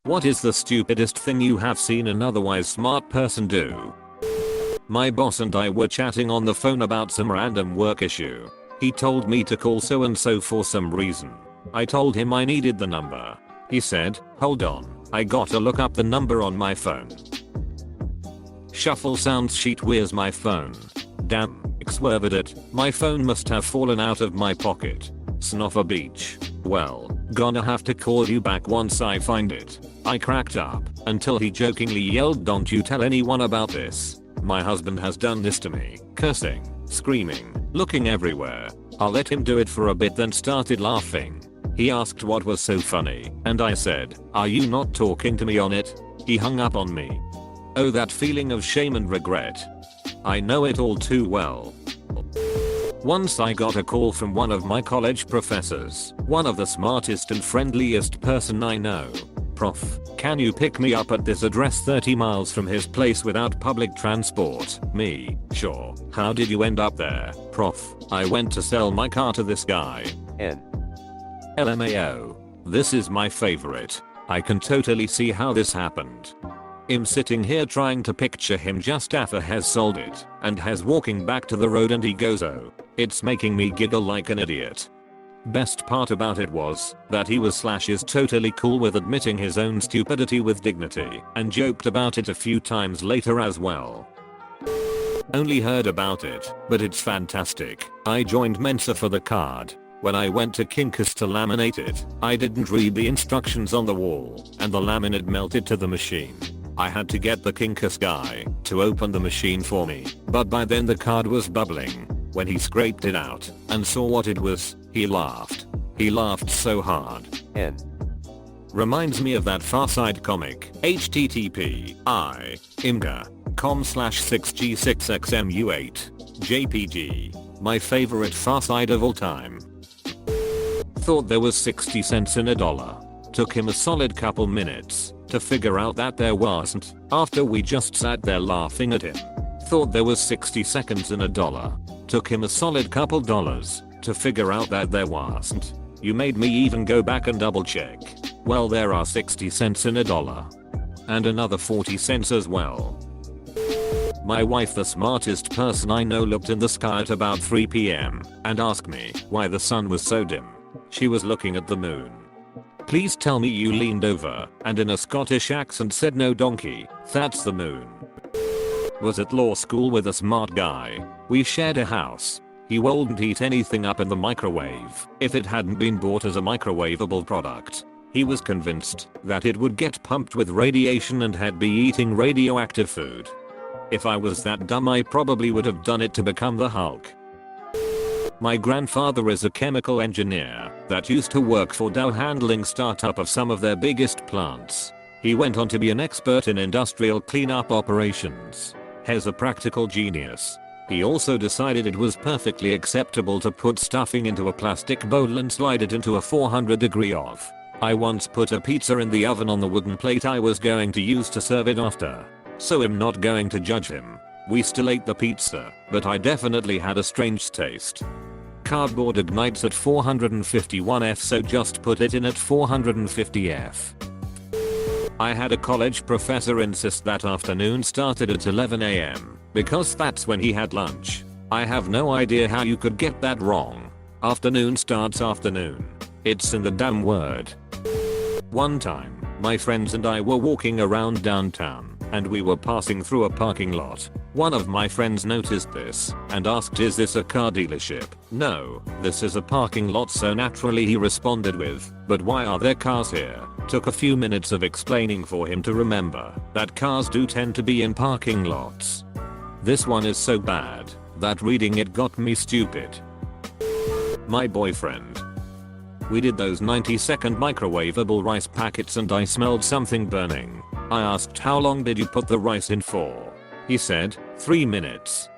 What is the stupidest thing you have seen an otherwise smart person do? My boss and I were chatting on the phone about some random work issue. He told me to call so and so for some reason. I told him I needed the number. He said, hold on, I gotta look up the number on my phone. Shuffle sounds sheet, where's my phone? Damn, swerved it, my phone must have fallen out of my pocket. Snoffer beach. Well, gonna have to call you back once I find it. I cracked up until he jokingly yelled, don't you tell anyone about this. My husband has done this to me, cursing, screaming, looking everywhere. I let him do it for a bit, then started laughing. He asked what was so funny, and I said, are you not talking to me on it? He hung up on me. Oh, that feeling of shame and regret. I know it all too well. Once I got a call from one of my college professors, one of the smartest and friendliest person I know. Prof, can you pick me up at this address 30 miles from his place without public transport? Me, sure. How did you end up there? Prof, I went to sell my car to this guy. LMAO. This is my favorite. I can totally see how this happened. I'm sitting here trying to picture him just after has sold it and has walking back to the road, and he goes, oh, it's making me giggle like an idiot. Best part about it was that he was / is totally cool with admitting his own stupidity with dignity and joked about it a few times later as well. Only heard about it, but it's fantastic. I joined Mensa for the card. When I went to Kinko's to laminate it, I didn't read the instructions on the wall and the laminate melted to the machine. I had to get the Kinko's guy to open the machine for me, but by then the card was bubbling. When he scraped it out and saw what it was, he laughed. He laughed so hard. Reminds me of that Far Side comic, http://imga.com/6g6xmu8 jpg. My favorite Far Side of all time. Thought there was 60 cents in a dollar. Took him a solid couple minutes to figure out that there wasn't, after we just sat there laughing at him. Thought there was 60 seconds in a dollar. Took him a solid couple dollars to figure out that there wasn't. You made me even go back and double check. Well, there are 60 cents in a dollar. And another 40 cents as well. My wife, the smartest person I know, looked in the sky at about 3 p.m. and asked me why the sun was so dim. She was looking at the moon. Please tell me you leaned over and in a Scottish accent said, no donkey, that's the moon. Was at law school with a smart guy. We shared a house. He wouldn't heat anything up in the microwave if it hadn't been bought as a microwavable product. He was convinced that it would get pumped with radiation and had be eating radioactive food. If I was that dumb, I probably would have done it to become the Hulk. My grandfather is a chemical engineer that used to work for Dow, handling startup of some of their biggest plants. He went on to be an expert in industrial cleanup operations. He's a practical genius. He also decided it was perfectly acceptable to put stuffing into a plastic bowl and slide it into a 400-degree oven. I once put a pizza in the oven on the wooden plate I was going to use to serve it after. So I'm not going to judge him. We still ate the pizza, but I definitely had a strange taste. Cardboard ignites at 451 F, so just put it in at 450 F. I had a college professor insist that afternoon started at 11 AM because that's when he had lunch. I have no idea how you could get that wrong. Afternoon starts afternoon. It's in the damn word. One time, my friends and I were walking around downtown and we were passing through a parking lot. One of my friends noticed this and asked, is this a car dealership? No, this is a parking lot. So naturally he responded with, but why are there cars here? Took a few minutes of explaining for him to remember that cars do tend to be in parking lots. This one is so bad that reading it got me stupid. My boyfriend. We did those 90-second microwavable rice packets and I smelled something burning. I asked, how long did you put the rice in for? He said, 3 minutes.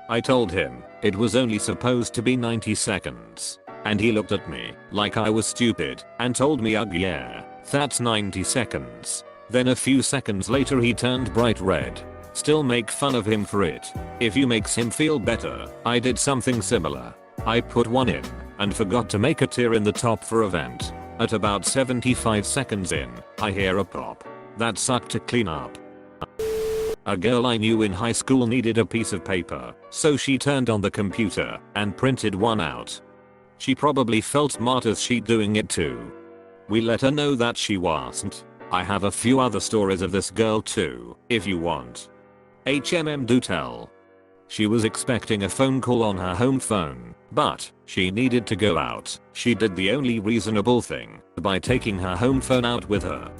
I told him it was only supposed to be 90 seconds. And he looked at me like I was stupid and told me, ugh, yeah, that's 90 seconds. Then a few seconds later he turned bright red. Still make fun of him for it. If you makes him feel better, I did something similar. I put one in and forgot to make a tear in the top for a vent. At about 75 seconds in, I hear a pop. That sucked to clean up. A girl I knew in high school needed a piece of paper, so she turned on the computer and printed one out. She probably felt smart as she doing it too. We let her know that she wasn't. I have a few other stories of this girl too, if you want. Do tell. She was expecting a phone call on her home phone, but she needed to go out. She did the only reasonable thing by taking her home phone out with her.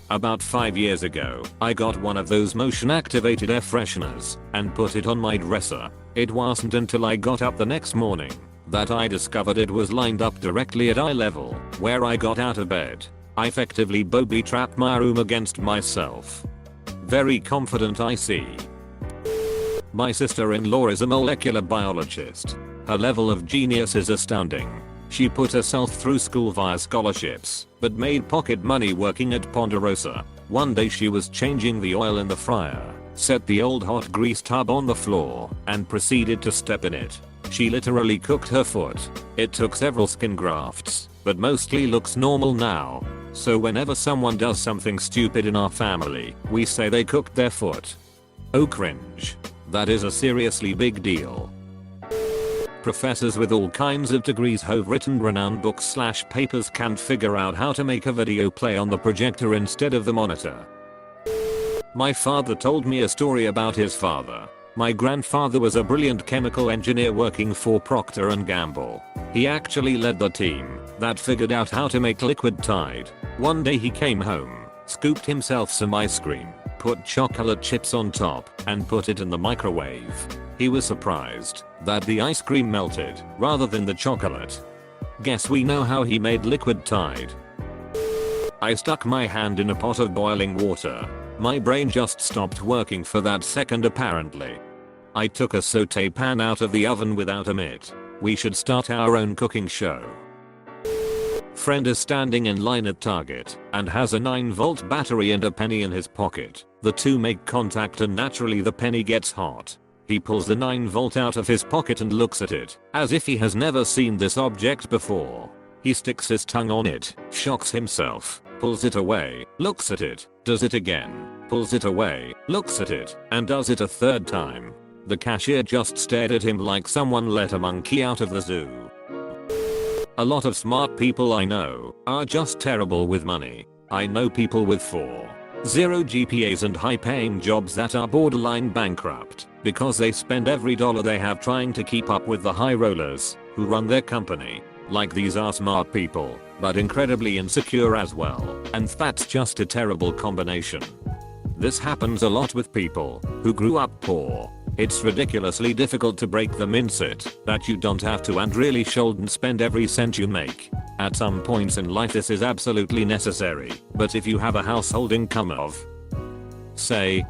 About 5 years ago, I got one of those motion activated air fresheners and put it on my dresser. It wasn't until I got up the next morning that I discovered it was lined up directly at eye level where I got out of bed. I effectively booby trapped my room against myself. Very confident I see. My sister-in-law is a molecular biologist. Her level of genius is astounding. She put herself through school via scholarships, but made pocket money working at Ponderosa. One day she was changing the oil in the fryer, set the old hot grease tub on the floor, and proceeded to step in it. She literally cooked her foot. It took several skin grafts, but mostly looks normal now. So whenever someone does something stupid in our family, we say they cooked their foot. Oh cringe. That is a seriously big deal. Professors with all kinds of degrees who've written renowned books/papers can't figure out how to make a video play on the projector instead of the monitor. My father told me a story about his father. My grandfather was a brilliant chemical engineer working for Procter & Gamble. He actually led the team that figured out how to make liquid Tide. One day he came home, scooped himself some ice cream, put chocolate chips on top, and put it in the microwave. He was surprised that the ice cream melted rather than the chocolate. Guess we know how he made liquid Tide. I stuck my hand in a pot of boiling water. My brain just stopped working for that second apparently. I took a saute pan out of the oven without a mitt. We should start our own cooking show. Friend is standing in line at Target and has a 9-volt battery and a penny in his pocket. The two make contact and naturally the penny gets hot. He pulls the 9-volt out of his pocket and looks at it as if he has never seen this object before. He sticks his tongue on it, shocks himself, pulls it away, looks at it, does it again, pulls it away, looks at it, and does it a third time. The cashier just stared at him like someone let a monkey out of the zoo. A lot of smart people I know are just terrible with money. I know people with 4.0 GPAs and high-paying jobs that are borderline bankrupt because they spend every dollar they have trying to keep up with the high rollers who run their company. Like these are smart people, but incredibly insecure as well, and that's just a terrible combination. This happens a lot with people who grew up poor. It's ridiculously difficult to break the mindset that you don't have to and really shouldn't spend every cent you make. At some points in life this is absolutely necessary, but if you have a household income of, say,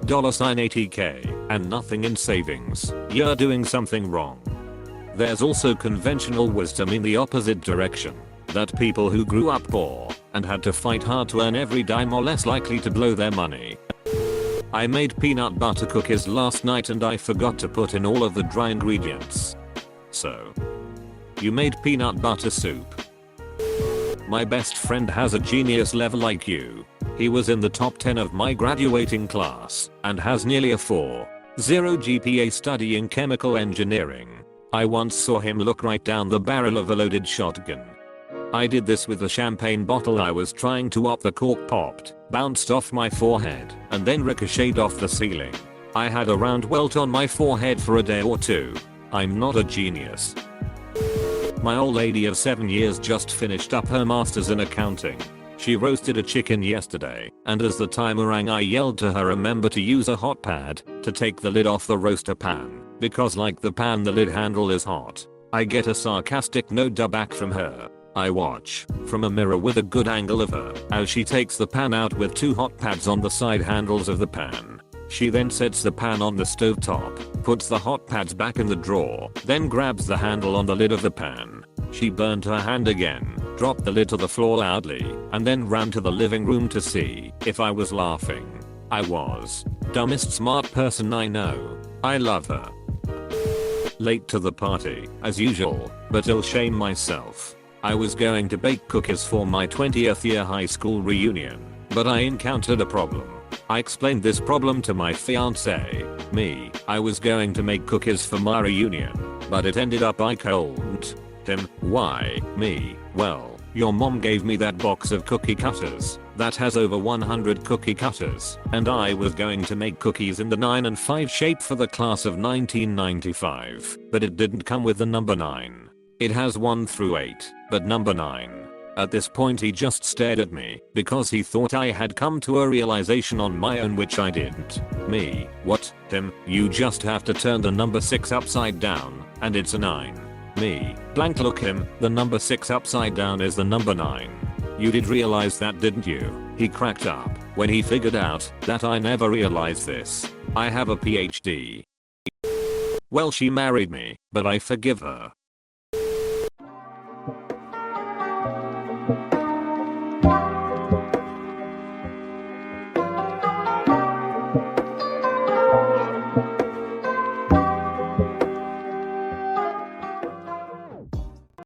$80K and nothing in savings, you're doing something wrong. There's also conventional wisdom in the opposite direction, that people who grew up poor and had to fight hard to earn every dime are less likely to blow their money. I made peanut butter cookies last night and I forgot to put in all of the dry ingredients. So, you made peanut butter soup. My best friend has a genius level IQ. He was in the top 10 of my graduating class and has nearly a 4.0 GPA studying chemical engineering. I once saw him look right down the barrel of a loaded shotgun. I did this with a champagne bottle I was trying to op. The cork popped, bounced off my forehead, and then ricocheted off the ceiling. I had a round welt on my forehead for a day or two. I'm not a genius. My old lady of 7 years just finished up her master's in accounting. She roasted a chicken yesterday, and as the timer rang I yelled to her remember to use a hot pad to take the lid off the roaster pan, because like the pan the lid handle is hot. I get a sarcastic no duh back from her. I watch from a mirror with a good angle of her as she takes the pan out with 2 hot pads on the side handles of the pan. She then sets the pan on the stove top, puts the hot pads back in the drawer, then grabs the handle on the lid of the pan. She burned her hand again, dropped the lid to the floor loudly, and then ran to the living room to see if I was laughing. I was. Dumbest smart person I know. I love her. Late to the party, as usual, but I'll shame myself. I was going to bake cookies for my 20th year high school reunion, but I encountered a problem. I explained this problem to my fiance, me. I was going to make cookies for my reunion, but it ended up I cold him. Why, me? Well, your mom gave me that box of cookie cutters that has over 100 cookie cutters, and I was going to make cookies in the 9 and 5 shape for the class of 1995, but it didn't come with the number 9. It has 1 through 8, but number 9. At this point he just stared at me because he thought I had come to a realization on my own, which I didn't. Me, what? Him, you just have to turn the number 6 upside down and it's a 9. Me, blank look him, the number 6 upside down is the number 9. You did realize that, didn't you? He cracked up when he figured out that I never realized this. I have a PhD. Well, she married me, but I forgive her.